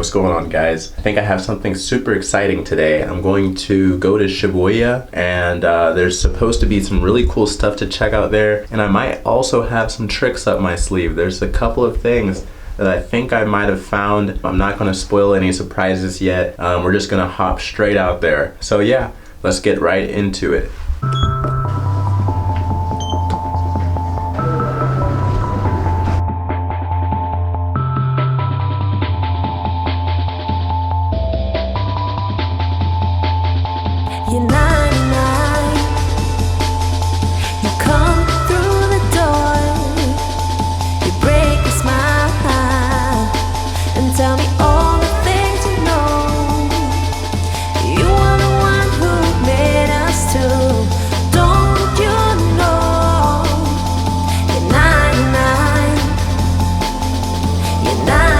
what's going on, guys? I think I have something super exciting today. I'm going to go to Shibuya, and there's supposed to be some really cool stuff to check out there, and I might also have some tricks up my sleeve. There's a couple of things that I think I might have found. I'm not going to spoil any surprises yet. We're just going to hop straight out there. So yeah, let's get right into it. You're 99. You come through the door. You break a smile and tell me all the things you know. You are the one who made us two. Don't you know? You're 99. You're 99.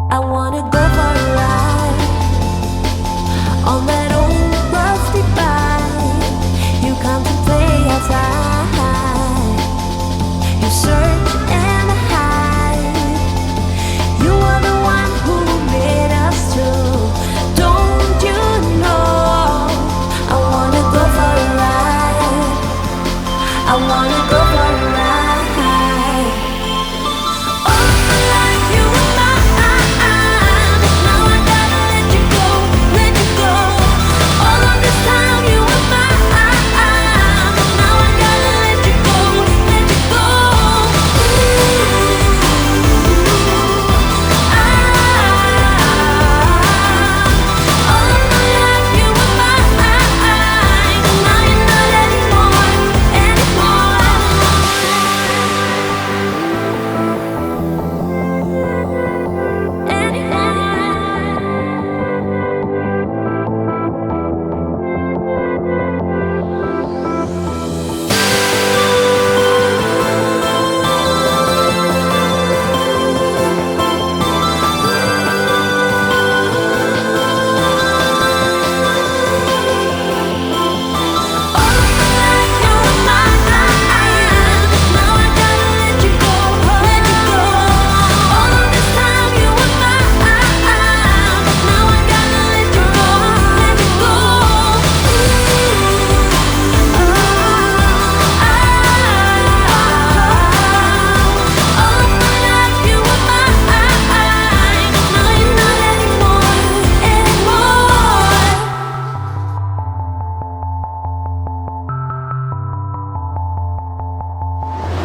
I wanna go for a ride on that old rusty bike. You come to play outside. You search and hide. You are the one who made us two. Don't you know? I wanna go for a ride. I wanna go for a ride.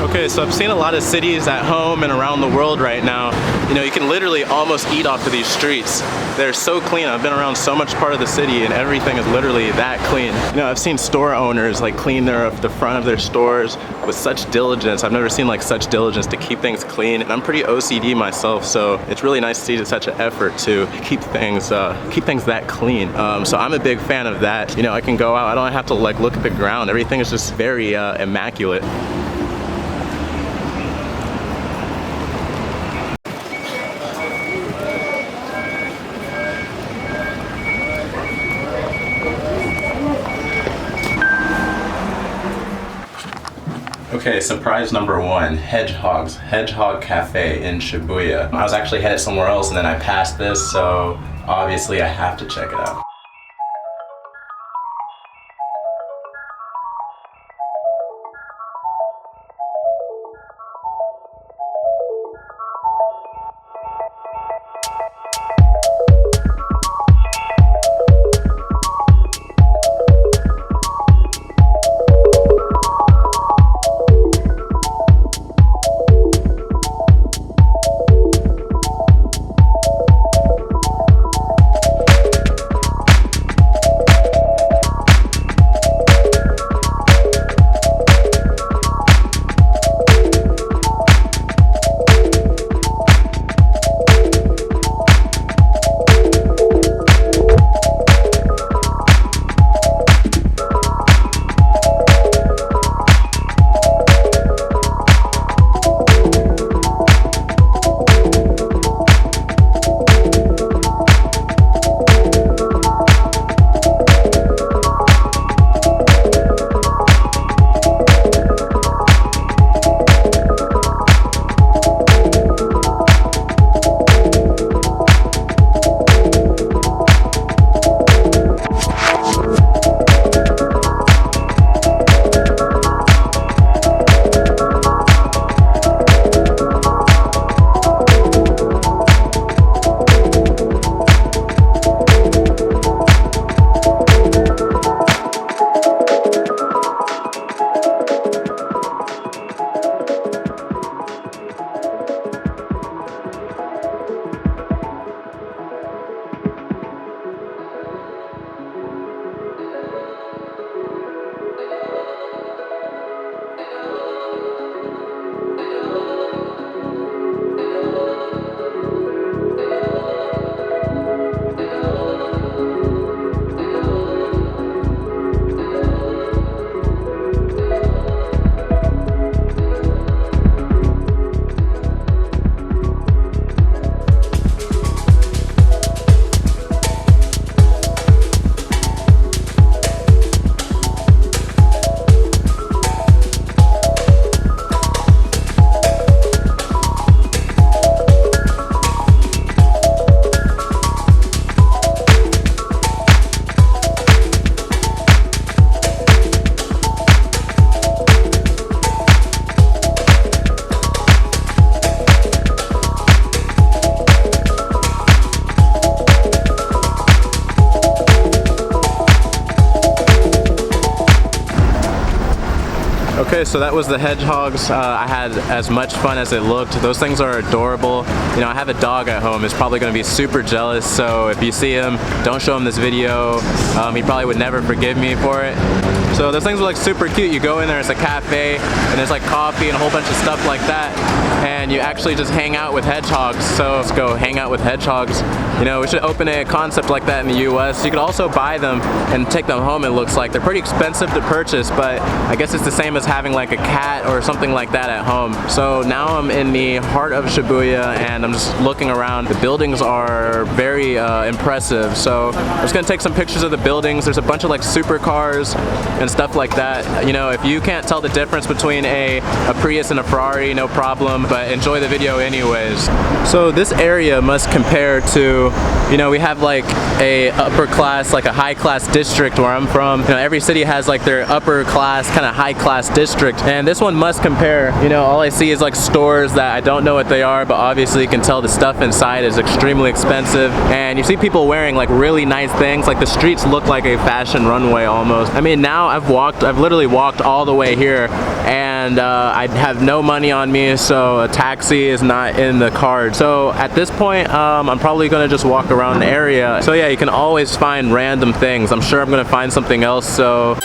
Okay, so I've seen a lot of cities at home and around the world right now. You know, you can literally almost eat off of these streets. They're so clean. I've been around so much part of the city and everything is literally that clean. You know, I've seen store owners like clean the front of their stores with such diligence. I've never seen like such diligence to keep things clean. And I'm pretty OCD myself, so it's really nice to see such an effort to keep things that clean. So I'm a big fan of that. You know, I can go out, I don't have to like look at the ground. Everything is just very immaculate. Okay, surprise number one, Hedgehog Cafe in Shibuya. I was actually headed somewhere else and then I passed this, so obviously I have to check it out. Okay, so that was the hedgehogs. I had as much fun as it looked. Those things are adorable. You know, I have a dog at home. He's probably going to be super jealous, so if you see him, don't show him this video. He probably would never forgive me for it. So those things are like super cute. You go in there, it's a cafe, and there's like coffee and a whole bunch of stuff like that, and you actually just hang out with hedgehogs. So let's go hang out with hedgehogs. You know, we should open a concept like that in the US. You could also buy them and take them home, it looks like. They're pretty expensive to purchase, but I guess it's the same as having like a cat or something like that at home. So now I'm in the heart of Shibuya and I'm just looking around. The buildings are very impressive. So I'm just gonna take some pictures of the buildings. There's a bunch of like supercars and stuff like that. You know, if you can't tell the difference between a Prius and a Ferrari, no problem, but enjoy the video anyways. So this area must compare to, you know, we have like a upper class, like a high class district where I'm from. You know, every city has like their upper class, kind of high class district, and this one must compare. You know, all I see is like stores that I don't know what they are, but obviously you can tell the stuff inside is extremely expensive, and you see people wearing like really nice things. Like the streets look like a fashion runway almost. I mean, now I've literally walked all the way here, and I have no money on me, so a taxi is not in the card. So at this point, I'm probably gonna just walk around the area. So yeah, you can always find random things. I'm sure I'm gonna find something else, so.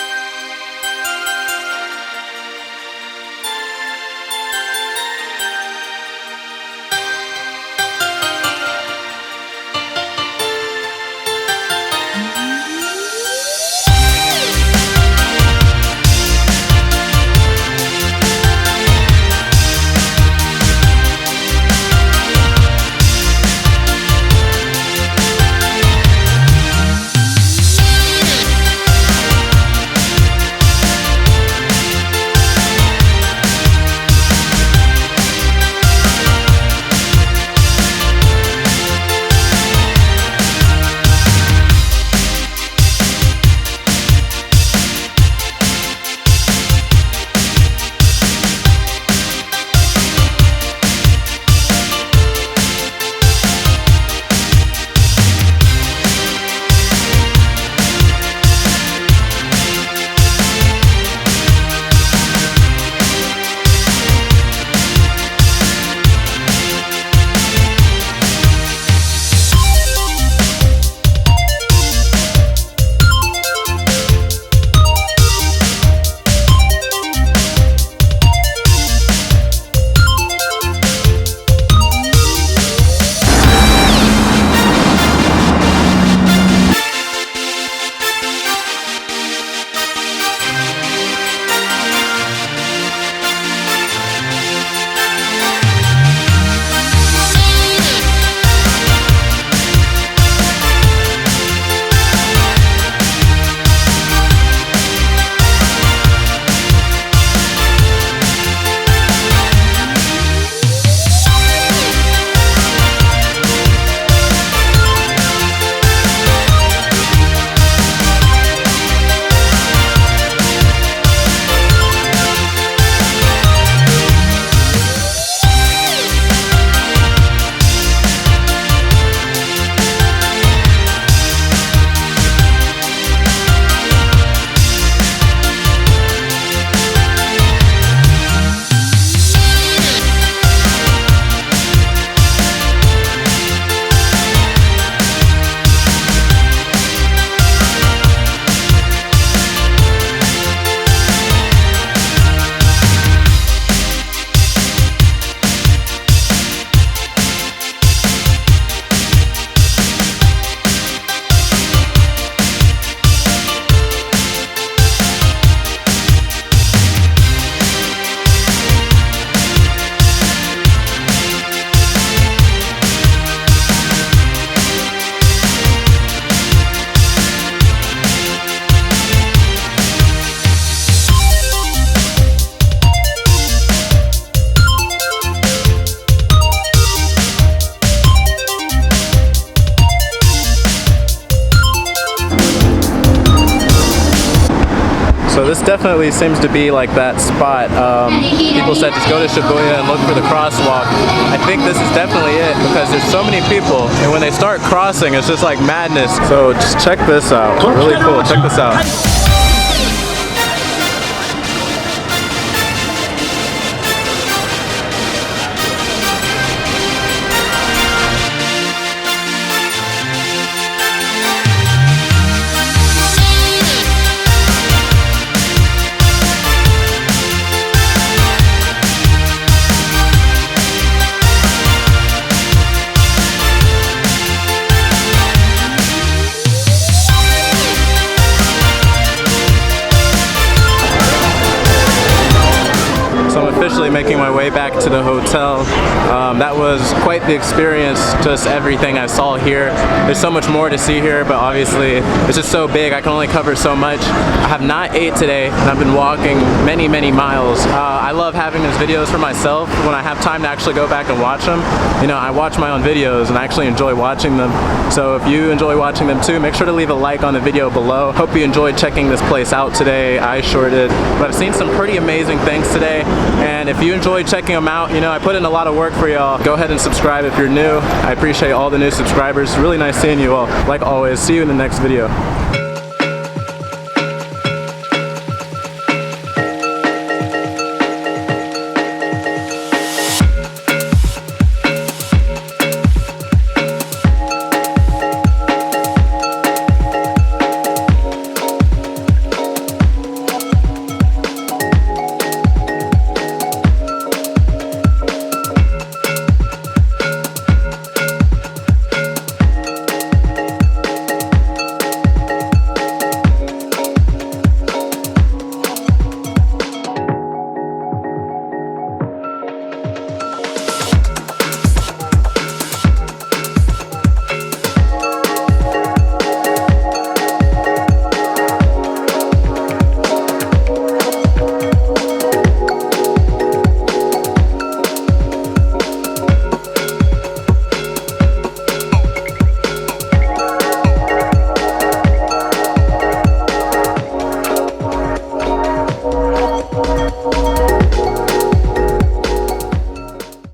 So this definitely seems to be like that spot. People said just go to Shibuya and look for the crosswalk. I think this is definitely it because there's so many people, and when they start crossing, it's just like madness. So just check this out. Really cool. Check this out. way back to the hotel. That was quite the experience, just everything I saw here. There's so much more to see here, but obviously it's just so big, I can only cover so much. I have not ate today, and I've been walking many, many miles. I love having these videos for myself when I have time to actually go back and watch them. You know, I watch my own videos and I actually enjoy watching them. So if you enjoy watching them too, make sure to leave a like on the video below. Hope you enjoyed checking this place out today. I sure did. But I've seen some pretty amazing things today, and if you enjoyed checking them out, you know, I put in a lot of work for y'all. Go ahead and subscribe if you're new. I appreciate all the new subscribers. Really nice seeing you all. Like always, see you in the next video.